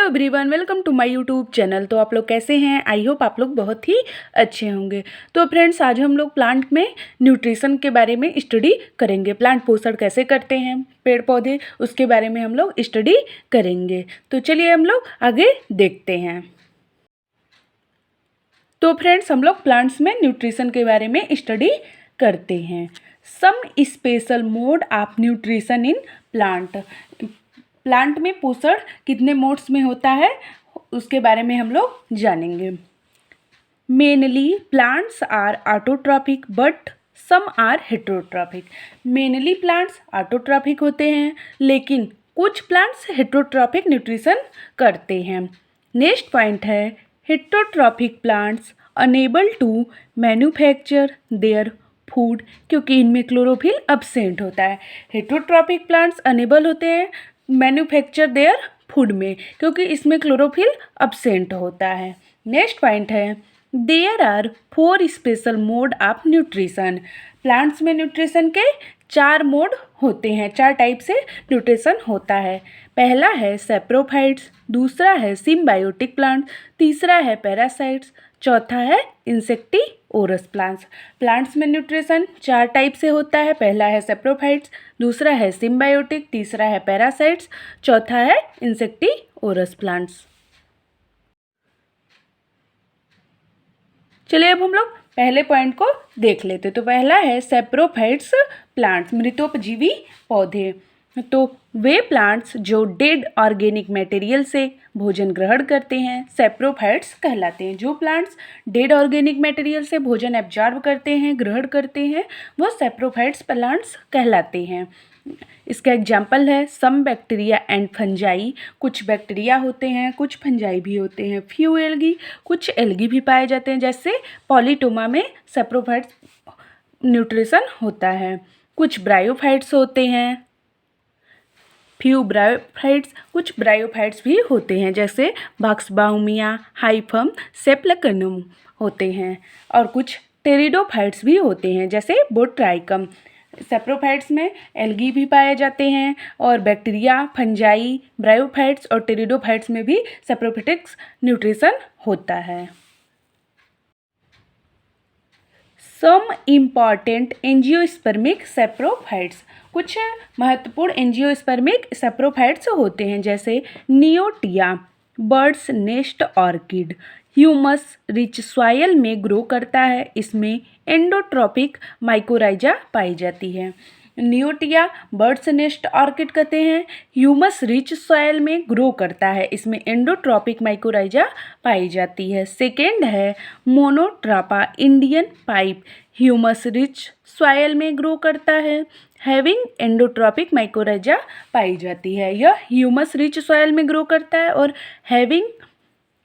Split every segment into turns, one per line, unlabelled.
Hello everyone, welcome to my YouTube channel. तो आप लोग कैसे हैं? आई होप आप लोग बहुत ही अच्छे होंगे। तो फ्रेंड्स, आज हम लोग प्लांट में न्यूट्रिशन के बारे में स्टडी करेंगे। प्लांट पोषण कैसे करते हैं पेड़ पौधे, उसके बारे में हम लोग स्टडी करेंगे। तो चलिए हम लोग आगे देखते हैं। तो फ्रेंड्स, हम लोग प्लांट्स में न्यूट्रिशन के बारे में स्टडी करते हैं। Some special mode of nutrition in plant. Plant में पोषण कितने मोड्स में होता है उसके बारे में हम लोग जानेंगे। Mainly plants are autotrophic but some are heterotrophic. Mainly plants autotrophic होते हैं, लेकिन कुछ प्लांट्स हेटेरोट्रॉपिक न्यूट्रिशन करते हैं। नेक्स्ट पॉइंट है heterotrophic plants unable to manufacture their food, क्योंकि इनमें क्लोरोफिल अब्सेंट होता है। हेटेरोट्रॉपिक प्लांट्स अनेबल होते हैं मैन्युफैक्चर देयर फूड में, क्योंकि इसमें क्लोरोफिल अब्सेंट होता है। नेक्स्ट पॉइंट है there are 4 special mode of nutrition. Plants में न्यूट्रिशन के 4 मोड होते हैं, 4 टाइप से न्यूट्रिशन होता है। पहला है सैप्रोफाइट्स, दूसरा है सिम्बायोटिक प्लांट, तीसरा है पैरासाइट्स, चौथा है इंसेक्टिओरस प्लांट्स। प्लांट्स में न्यूट्रिशन 4 टाइप से होता है। पहला है सैप्रोफाइट्स, दूसरा है सिम्बायोटिक, तीसरा है पैरासाइट्स, चौथा है इंसेक्टिओरस प्लांट्स। चलिए अब हम लोग पहले पॉइंट को देख लेते। तो पहला है सैप्रोफाइट्स प्लांट्स, मृतोपजीवी पौधे। तो वे प्लांट्स जो डेड ऑर्गेनिक मटेरियल से भोजन ग्रहण करते हैं सैप्रोफाइट्स कहलाते हैं। जो प्लांट्स डेड ऑर्गेनिक मटेरियल से भोजन एब्जॉर्ब करते हैं, ग्रहण करते हैं, वो सैप्रोफाइट्स प्लांट्स कहलाते हैं। इसका एग्जाम्पल है सम बैक्टीरिया एंड फंजाई। कुछ बैक्टीरिया होते हैं, कुछ फंजाई भी होते हैं। फ्यू एल्गी, कुछ एल्गी भी पाए जाते हैं, जैसे पॉलीटोमा में सैप्रोफाइट्स न्यूट्रिशन होता है। कुछ ब्रायोफाइट्स होते हैं, फ्यू ब्रायोफाइट्स, कुछ ब्रायोफाइट्स भी होते हैं, जैसे बॉक्सबाउमिया, हाइफम, सेप्लेकनम होते हैं। और कुछ टेरिडोफाइट्स भी होते हैं, जैसे बोट्राइकम। सैप्रोफाइट्स में एल्गी भी पाए जाते हैं, और बैक्टीरिया, फंजाई, ब्रायोफाइट्स और टेरिडोफाइट्स में भी सैप्रोफिटिक्स न्यूट्रिशन होता है। Some important angiospermic saprophytes. कुछ महत्वपूर्ण एंजियोस्पर्मिक सैप्रोफाइट्स होते हैं, जैसे Neottia, birds nest orchid, humus rich soil में ग्रो करता है। इसमें एंडोट्रॉपिक माइकोराइजा पाई जाती है। नियोटिया बर्ड्स नेस्ट ऑर्किड कहते हैं, ह्यूमस रिच सॉयल में ग्रो करता है। इसमें एंडोट्रॉपिक माइकोराइजा पाई जाती है। सेकेंड है Monotropa Indian pipe, humus rich soil में ग्रो करता है, हैविंग एंडोट्रॉपिक माइकोराइजा पाई जाती है। यह ह्यूमस रिच सॉयल में ग्रो करता है और हैविंग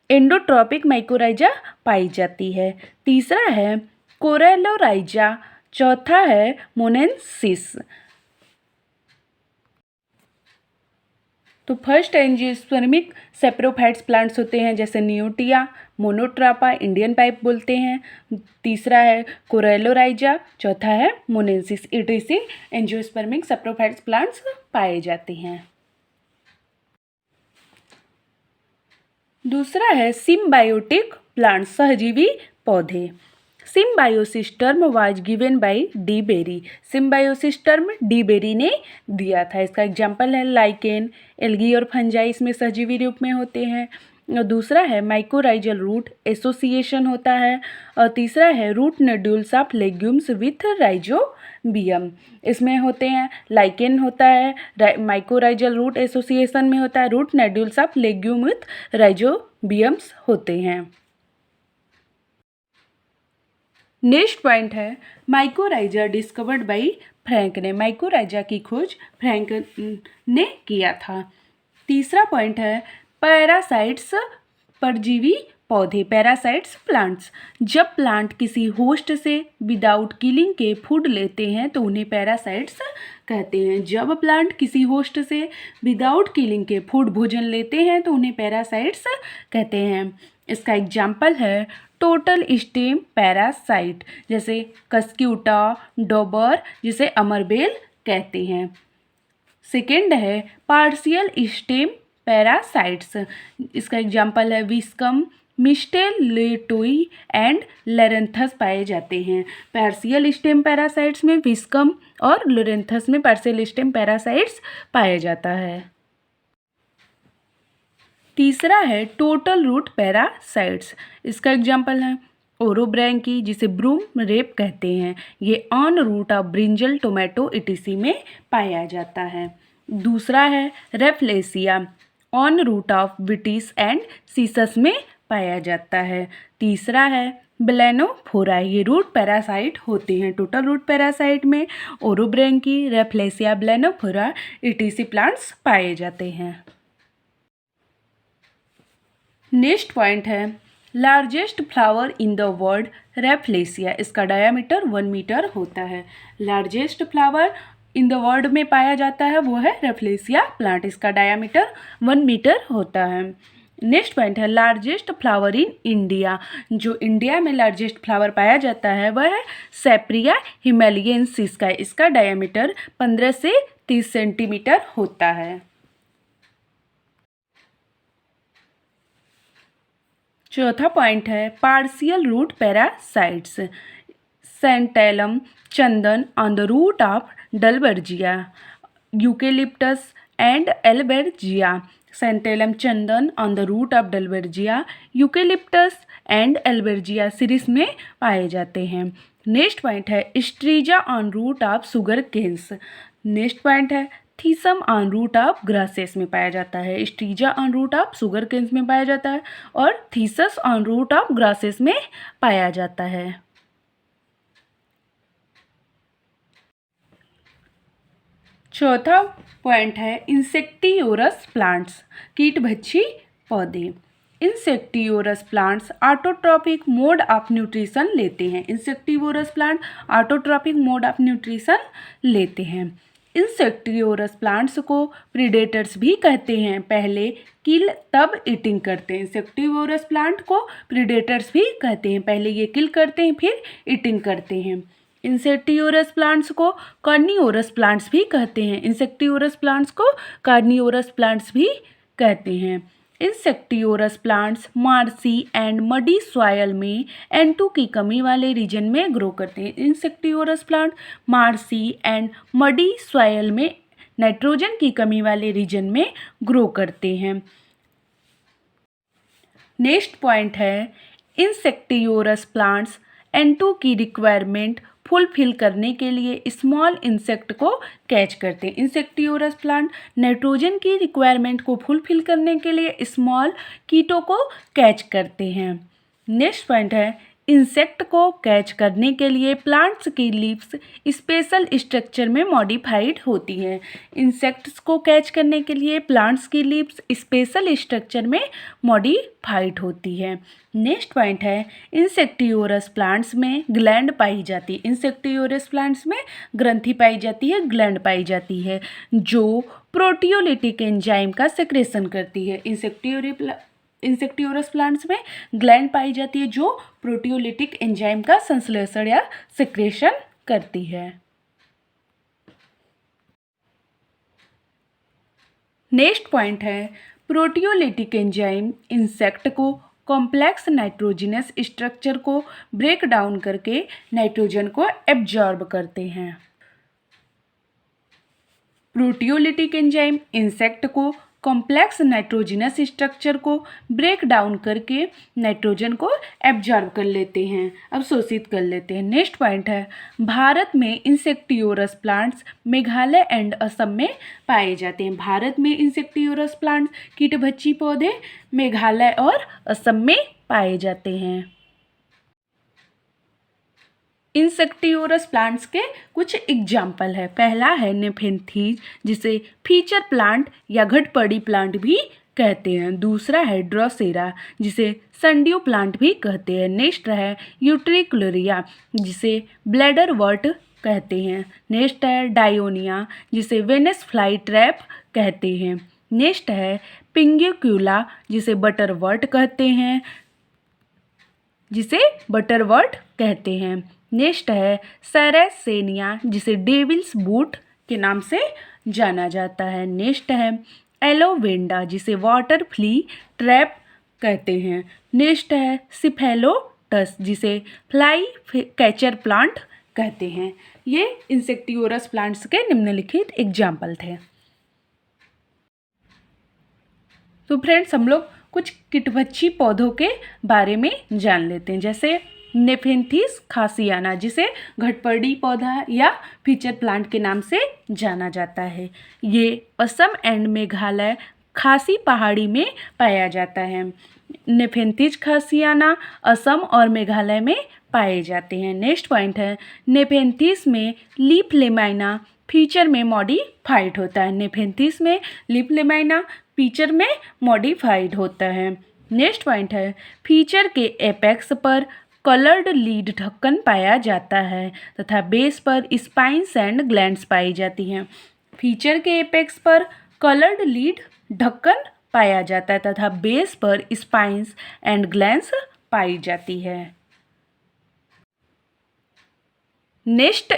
एंडोट्रॉपिक माइकोराइजा पाई जाती है। तीसरा है कोरेलोराइजा, चौथा है मोनेंसिस। तो फर्स्ट एंजियोस्पर्मिक सैप्रोफाइट्स प्लांट्स होते हैं, जैसे नियोटिया, मोनोट्रापा, इंडियन पाइप बोलते हैं, तीसरा है कोरेलोराइजा, चौथा है मोनेंसिस। इटरेसी एंजियोस्पर्मिक सैप्रोफाइट्स प्लांट्स पाए जाते हैं। दूसरा है सिम्बायोटिक प्लांट्स, सहजीवी पौधे। Symbiosis term was given by de Bary. Symbiosis term de Bary ने दिया था। इसका एग्जाम्पल है लाइकेन, एल्गी और फंजाई इसमें सहजीवी रूप में होते हैं। और दूसरा है माइकोराइजल रूट एसोसिएशन होता है। और तीसरा है root nodules of legumes with rhizobium, इसमें होते हैं। लाइकेन होता है, माइकोराइजल रूट एसोसिएशन में होता है, root nodules of legume with rhizobiums होते हैं। नेक्स्ट पॉइंट है माइकोराइजा डिस्कवर्ड बाई फ्रैंक ने। माइकोराइजा की खोज फ्रैंक ने किया था। तीसरा पॉइंट है पैरासाइट्स, परजीवी पौधे, पैरासाइट्स प्लांट्स। जब प्लांट किसी होस्ट से विदाउट किलिंग के फूड लेते हैं तो उन्हें पैरासाइट्स कहते हैं। जब प्लांट किसी होस्ट से विदाउट किलिंग के फूड भोजन लेते हैं तो उन्हें पैरासाइट्स कहते हैं। इसका एग्जाम्पल है टोटल स्टेम पैरासाइट, जैसे कस्क्यूटा, डोबर, जिसे अमरबेल कहते हैं। सेकेंड है पार्शियल स्टेम पैरासाइट्स। इसका एग्जाम्पल है विस्कम, मिस्टेलेटोई एंड लेरेंथस पाए जाते हैं। पार्शियल स्टेम पैरासाइट्स में विस्कम और लोरेंथस में पार्शियल स्टेम पैरासाइट्स पाया जाता है। तीसरा है टोटल रूट पैरासाइट्स। इसका एग्जाम्पल है ओरोब्रैंकी, जिसे ब्रूम रेप कहते हैं। ये on root of brinjal, tomato ETC में पाया जाता है। दूसरा है Rafflesia, on root of Vitis and Cissus में पाया जाता है। तीसरा है ब्लेनोफोरा, ये रूट पैरासाइट होते हैं। टोटल रूट पैरासाइट में ओरोब्रैंकी, रेफ्लेसिया, ब्लेनोफोरा इटीसी प्लांट्स पाए जाते हैं। नेक्स्ट पॉइंट है largest flower in the world, Rafflesia. इसका डायामीटर 1 मीटर होता है। Largest flower in the world में पाया जाता है वो है रेफ्लेसिया प्लांट। इसका डायामीटर 1 मीटर होता है। नेक्स्ट पॉइंट है लार्जेस्ट फ्लावर इन इंडिया। जो इंडिया में लार्जेस्ट फ्लावर पाया जाता है वह है सेप्रिया हिमालयेंसिस का। इसका डायामीटर 15 से 30 सेंटीमीटर होता है। चौथा पॉइंट है पार्शियल रूट पैरासाइट्स, सेंटेलम, चंदन on the root of Dalbergia, eucalyptus and Albergia. Santalum, चंदन on the root of Dalbergia, eucalyptus and Albergia series में पाए जाते हैं। नेक्स्ट पॉइंट है Striga on root of sugar canes. Next point है Thesium on root of grasses में पाया जाता है। Striga on root of sugar canes में पाया जाता है और Thesium on root of grasses में पाया जाता है। चौथा पॉइंट है इंसेक्टियोरस प्लांट्स, कीटभक्षी पौधे। Insectivorous plants autotrophic mode of nutrition लेते हैं। Insectivorous plant autotrophic mode of nutrition लेते हैं। इंसेक्टियोरस प्लांट्स को प्रीडेटर्स भी कहते हैं। पहले किल तब ईटिंग करते हैं। इंसेक्टिवोरस प्लांट को प्रीडेटर्स भी कहते हैं। पहले ये किल करते हैं फिर ईटिंग करते हैं। इंसेक्टियोरस प्लांट्स को कार्नियोरस प्लांट्स भी कहते हैं। इंसेक्टियोरस प्लांट्स को कार्नियोरस प्लांट्स भी कहते हैं। Insectivorous plants marshy and muddy soil में N2 की कमी वाले रीजन में ग्रो करते हैं। Insectivorous plant marshy and muddy soil में नाइट्रोजन की कमी वाले रीजन में ग्रो करते हैं। नेक्स्ट पॉइंट है इंसेक्टियोरस प्लांट्स N2 की रिक्वायरमेंट फुलफिल करने के लिए स्मॉल इंसेक्ट को कैच करते हैं। इंसेक्टियोरस प्लांट नाइट्रोजन की रिक्वायरमेंट को फुलफिल करने के लिए स्मॉल कीटों को कैच करते हैं। नेक्स्ट पॉइंट है इंसेक्ट को कैच करने के लिए प्लांट्स की लीव्स स्पेशल स्ट्रक्चर में मॉडिफाइड होती हैं। इंसेक्ट्स को कैच करने के लिए प्लांट्स की लीव्स स्पेशल स्ट्रक्चर में मॉडिफाइड होती है। नेक्स्ट पॉइंट है इंसेक्टियोरस प्लांट्स में ग्लैंड पाई जाती है। इंसेक्टियोरस प्लांट्स में ग्रंथि पाई जाती है, ग्लैंड पाई जाती है जो प्रोटियोलिटिक एंजाइम का सेक्रेशन करती है। इंसेक्टियोरस प्लांट्स में ग्लैंड पाई जाती है जो प्रोटियोलिटिक एंजाइम का संश्लेषण या सेक्रेशन करती है। नेक्स्ट पॉइंट है प्रोटियोलिटिक एंजाइम इंसेक्ट को कॉम्प्लेक्स नाइट्रोजनस स्ट्रक्चर को ब्रेक डाउन करके नाइट्रोजन को एब्जॉर्ब करते हैं। प्रोटियोलिटिक एंजाइम इंसेक्ट को कॉम्प्लेक्स नाइट्रोजनस स्ट्रक्चर को ब्रेक डाउन करके नाइट्रोजन को एब्जॉर्ब कर लेते हैं, अवशोषित कर लेते हैं। नेक्स्ट पॉइंट है भारत में इंसेक्टियोरस प्लांट्स मेघालय एंड असम में पाए जाते हैं। भारत में इंसेक्टियोरस प्लांट्स कीटभक्षी पौधे मेघालय और असम में पाए जाते हैं। इंसेक्टियोरस प्लांट्स के कुछ एग्जाम्पल है। पहला है नेफेंथीज, जिसे फीचर प्लांट या घटपड़ी प्लांट भी कहते हैं। दूसरा है ड्रोसेरा, जिसे संड्यू प्लांट भी कहते हैं। नेक्स्ट है यूट्रिकुलरिया, जिसे ब्लैडर वर्ट कहते हैं। नेक्स्ट है डायोनिया, जिसे वेनस फ्लाई ट्रैप कहते हैं। नेक्स्ट है पिंग्युक्यूला, जिसे बटरवर्ट कहते हैं, नेक्स्ट है सैरेसेनिया, जिसे डेविल्स बूट के नाम से जाना जाता है। नेक्स्ट है एलोवेंडा जिसे वाटर फ्ली ट्रैप कहते हैं। नेक्स्ट है सिफेलोटस जिसे फ्लाई कैचर प्लांट कहते हैं। ये इंसेक्टिवोरस प्लांट्स के निम्नलिखित एग्जाम्पल थे। तो फ्रेंड्स हम लोग कुछ कीटभक्षी पौधों के बारे में जान लेते हैं, जैसे नेफेंथिस खासियाना जिसे घटपर्डी पौधा या फीचर प्लांट के नाम से जाना जाता है। ये असम एंड मेघालय खासी पहाड़ी में पाया जाता है। नेफेंथिस खासियाना असम और मेघालय में पाए जाते हैं। नेक्स्ट पॉइंट है नेफेंथिस में लीफ लेमाइना फीचर में मॉडिफाइड होता है। नेफेंथिस में लीफ लेमाइना फीचर में मॉडिफाइड होता है। नेक्स्ट पॉइंट है फीचर के एपेक्स पर कलर्ड लीड ढक्कन पाया जाता है तथा बेस पर स्पाइन्स एंड ग्लैंड्स पाई जाती हैं। फीचर के एपेक्स पर कलर्ड लीड ढक्कन पाया जाता है तथा बेस पर स्पाइन्स एंड ग्लैंड्स पाई जाती है। नेक्स्ट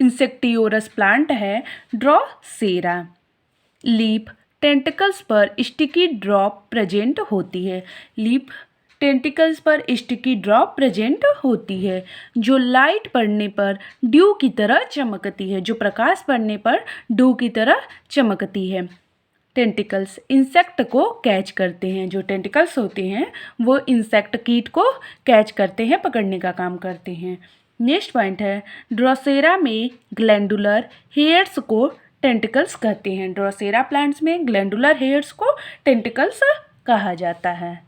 इंसेक्टिवोरस प्लांट है ड्रोसेरा। लीफ टेंटिकल्स पर स्टिकी ड्रॉप प्रेजेंट होती है। लीफ टेंटिकल्स पर स्टिकी ड्रॉप प्रेजेंट होती है जो लाइट पड़ने पर ड्यू की तरह चमकती है, जो प्रकाश पड़ने पर ड्यू की तरह चमकती है। टेंटिकल्स इंसेक्ट को कैच करते हैं। जो टेंटिकल्स होते हैं वो इंसेक्ट कीट को कैच करते हैं, पकड़ने का काम करते हैं। नेक्स्ट पॉइंट है ड्रोसेरा में ग्लैंडुलर हेयर्स को टेंटिकल्स कहते हैं। ड्रोसेरा प्लांट्स में ग्लैंडुलर हेयर्स को टेंटिकल्स कहा जाता है।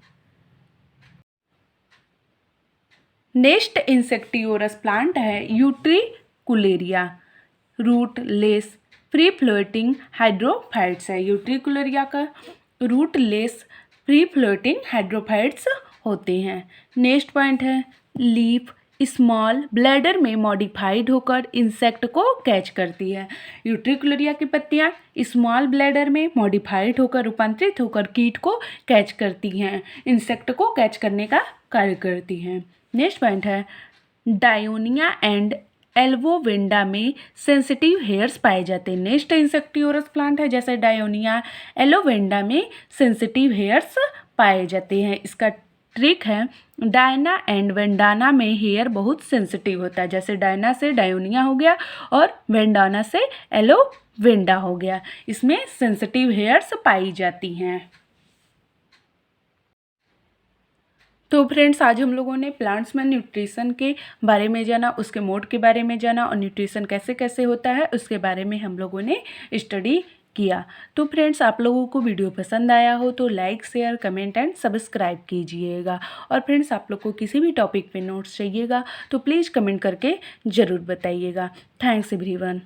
नेक्स्ट इंसेक्टिवोरस प्लांट है Utricularia. Root less free floating hydrophytes है। यूट्रिकुलेरिया का root less free floating hydrophytes होते हैं। नेक्स्ट पॉइंट है लीफ स्मॉल ब्लैडर में मॉडिफाइड होकर इंसेक्ट को कैच करती है। यूट्रिकुलेरिया की पत्तियां स्मॉल ब्लैडर में मॉडिफाइड होकर रूपांतरित होकर कीट को कैच करती हैं, इंसेक्ट को कैच करने का कार्य करती हैं। नेक्स्ट पॉइंट है डायोनिया एंड एल्वोवेंडा में सेंसिटिव हेयर्स पाए जाते हैं। नेक्स्ट इंसेक्टिवोरस प्लांट है जैसे डायोनिया एलोवेंडा में सेंसिटिव हेयर्स पाए जाते हैं। इसका ट्रिक है डायना एंड वेंडाना में हेयर बहुत सेंसिटिव होता है, जैसे डायना से डायोनिया हो गया और वेंडाना से एलोवेंडा हो गया। इसमें सेंसिटिव हेयर्स पाई जाती हैं। तो फ्रेंड्स आज हम लोगों ने प्लांट्स में न्यूट्रिशन के बारे में जाना, उसके मोड के बारे में जाना और न्यूट्रिशन कैसे कैसे होता है उसके बारे में हम लोगों ने स्टडी किया। तो फ्रेंड्स आप लोगों को वीडियो पसंद आया हो तो like share comment and subscribe कीजिएगा। और फ्रेंड्स आप लोग को किसी भी टॉपिक पे नोट्स चाहिएगा तो प्लीज़ कमेंट करके ज़रूर बताइएगा। Thanks everyone.